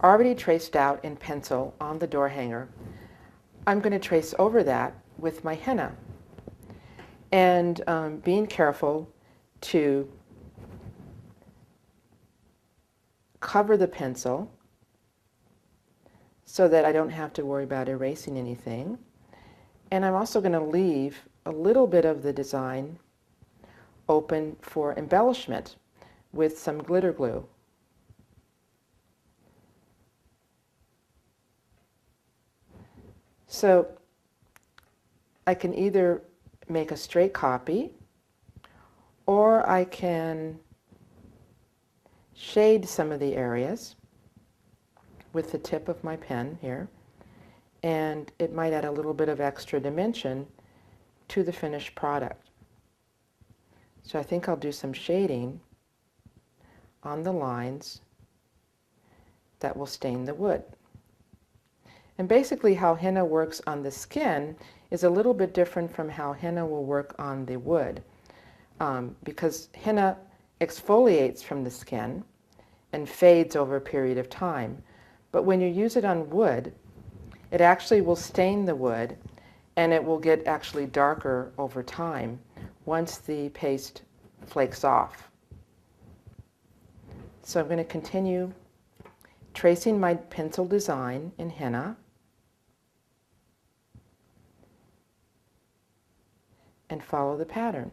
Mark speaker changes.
Speaker 1: already traced out in pencil on the door hanger, I'm going to trace over that with my henna. And being careful to cover the pencil so that I don't have to worry about erasing anything. And I'm also going to leave a little bit of the design open for embellishment with some glitter glue. So I can either make a straight copy, or I can shade some of the areas with the tip of my pen here, and it might add a little bit of extra dimension to the finished product. So I think I'll do some shading on the lines that will stain the wood. And basically how henna works on the skin is a little bit different from how henna will work on the wood, because henna exfoliates from the skin and fades over a period of time. But when you use it on wood, it actually will stain the wood, and it will get actually darker over time once the paste flakes off. So I'm going to continue tracing my pencil design in henna and follow the pattern.